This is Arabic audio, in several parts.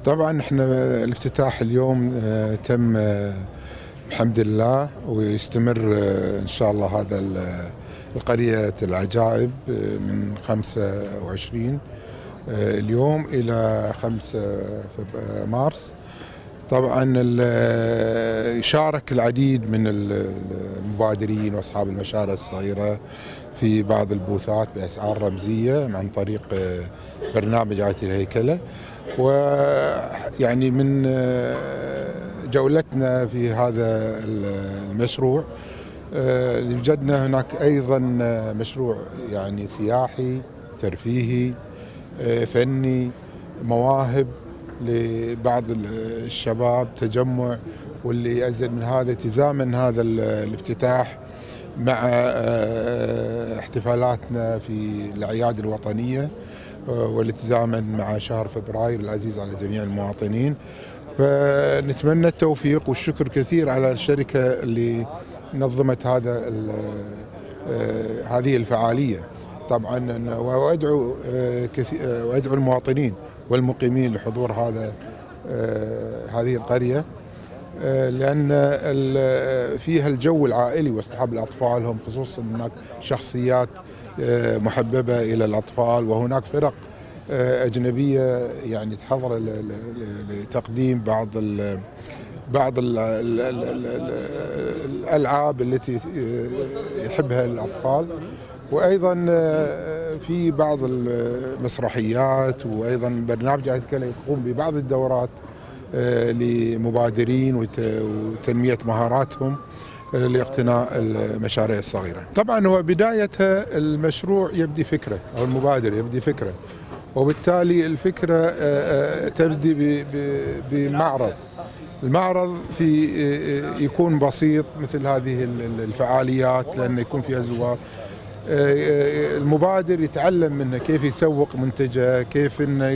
طبعا احنا الافتتاح اليوم تم بحمد الله، ويستمر ان شاء الله هذا القرية العجائب من 25 اليوم إلى 5 مارس. طبعا يشارك العديد من المبادرين واصحاب المشاريع الصغيره في بعض البوثات باسعار رمزيه عن طريق برنامج آية الهيكله. ويعني من جولتنا في هذا المشروع وجدنا هناك ايضا مشروع يعني سياحي ترفيهي فني، مواهب لبعض الشباب، تجمع، واللي أزيد من هذا تزامن هذا الافتتاح مع احتفالاتنا في الأعياد الوطنية، واللي تزامن مع شهر فبراير العزيز على جميع المواطنين. فنتمنى التوفيق والشكر كثير على الشركة اللي نظمت هذه الفعالية. طبعا وادعو المواطنين والمقيمين لحضور هذه القرية، لأن فيها الجو العائلي واصطحاب الأطفال هم، خصوصا هناك شخصيات محببة إلى الأطفال، وهناك فرق أجنبية يعني تحضر لتقديم بعض الألعاب التي يحبها الأطفال، وأيضا في بعض المسرحيات، وأيضا برنامج آية الهيكله يقوم ببعض الدورات لمبادرين وتنمية مهاراتهم لاقتناء المشاريع الصغيرة. طبعا هو بدايتها المشروع يبدي فكرة، أو المبادر يبدي فكرة، وبالتالي الفكرة تبدي بمعرض. المعرض يكون بسيط مثل هذه الفعاليات، لأنه يكون فيها زوار. المبادر يتعلم منه كيف يسوق منتجه، كيف انه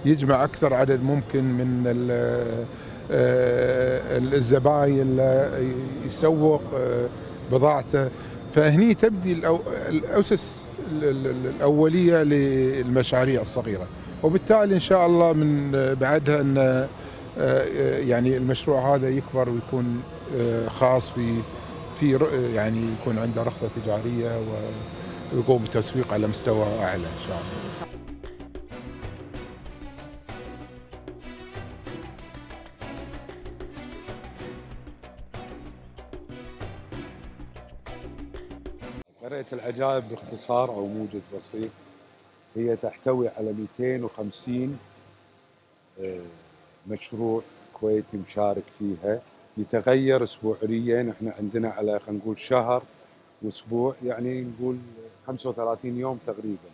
يجمع اكثر عدد ممكن من الزباين، يسوق بضاعته. فهني تبدي الاسس الاوليه للمشاريع الصغيره، وبالتالي ان شاء الله من بعدها ان يعني المشروع هذا يكبر ويكون خاص يعني يكون عنده رخصة تجارية ويقوم بالتسويق على مستوى أعلى إن شاء الله. قرية العجائب باختصار أو موجز بسيط، هي تحتوي على 250 مشروع كويتي مشارك فيها، يتغير اسبوعيا. احنا عندنا على خلينا نقول شهر واسبوع، يعني نقول 35 يوم تقريبا.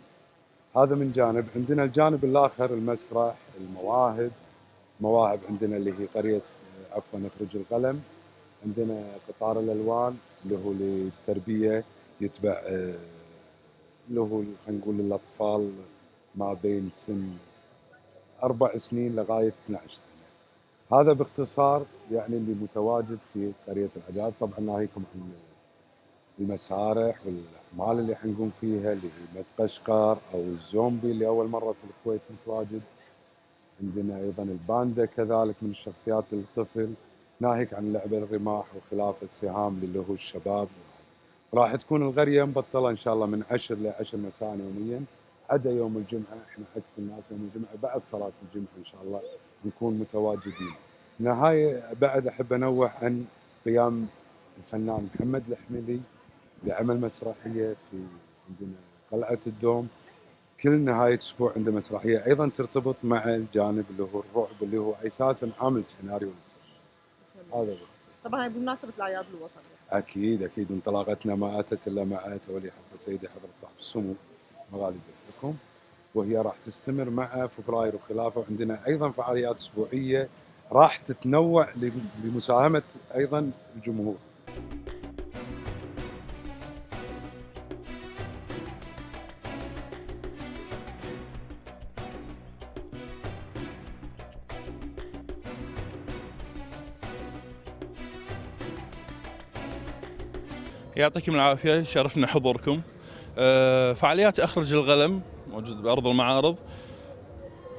هذا من جانب. عندنا الجانب الاخر المسرح، مواهب عندنا اللي هي قريه نخرج القلم. عندنا قطار الالوان اللي هو للتربيه، يتبع اللي هو خلينا نقول للاطفال ما بين سن 4 سنين لغايه 12 سنه. هذا باختصار يعني اللي متواجد في قرية العجائب. طبعا ناهيكم عن المسارح والأعمال اللي حنقوم فيها، اللي هي مد قشقر أو الزومبي اللي أول مرة في الكويت متواجد. عندنا أيضا الباندا كذلك من الشخصيات للطفل، ناهيك عن لعب الرماح وخلاف السهام اللي هو الشباب. راح تكون القرية مبطلة إن شاء الله من 10 ل 10 مساء يوميا، عدا يوم الجمعة. احنا عكس الناس، يوم الجمعة بعد صلاة الجمعة إن شاء الله نكون متواجدين. نهاية بعد أحب أنوه عن قيام الفنان محمد الحميدي بعمل مسرحية في عندنا قلعة الدوم. كل نهاية أسبوع عنده مسرحية أيضا ترتبط مع الجانب اللي هو الرعب، اللي هو أساسا عامل سيناريو. هذا طبعا بمناسبة الأعياد الوطنية. أكيد انطلاقتنا ما أتت إلا مع تولي حضرة سيدي حضرة صاحب السمو مغالي لكم، وهي راح تستمر مع فبراير وخلافه. وعندنا أيضا فعاليات أسبوعية راح تتنوع لمساهمة أيضا الجمهور. يعطيكم العافية، شرفنا حضوركم. فعاليات أخرج القلم موجود بأرض المعارض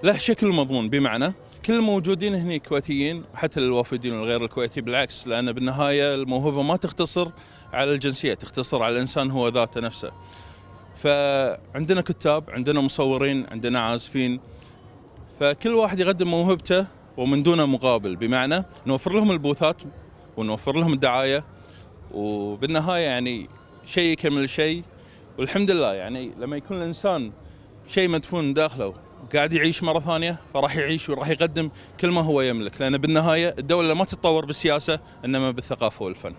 له شكل مضمون، بمعنى كل الموجودين هنا كويتيين، حتى الوافدين والغير الكويتي بالعكس، لأن بالنهاية الموهبة ما تقتصر على الجنسية، تقتصر على الإنسان هو ذاته نفسه. فعندنا كتاب، عندنا مصورين، عندنا عازفين، فكل واحد يقدم موهبته ومن دون مقابل، بمعنى نوفر لهم البوثات ونوفر لهم الدعاية، وبالنهاية يعني شيء يكمل شيء. والحمد لله يعني لما يكون الإنسان شيء مدفون داخله قاعد يعيش مرة ثانية، فراح يعيش وراح يقدم كل ما هو يملك، لأن بالنهاية الدولة ما تتطور بالسياسة إنما بالثقافة والفن.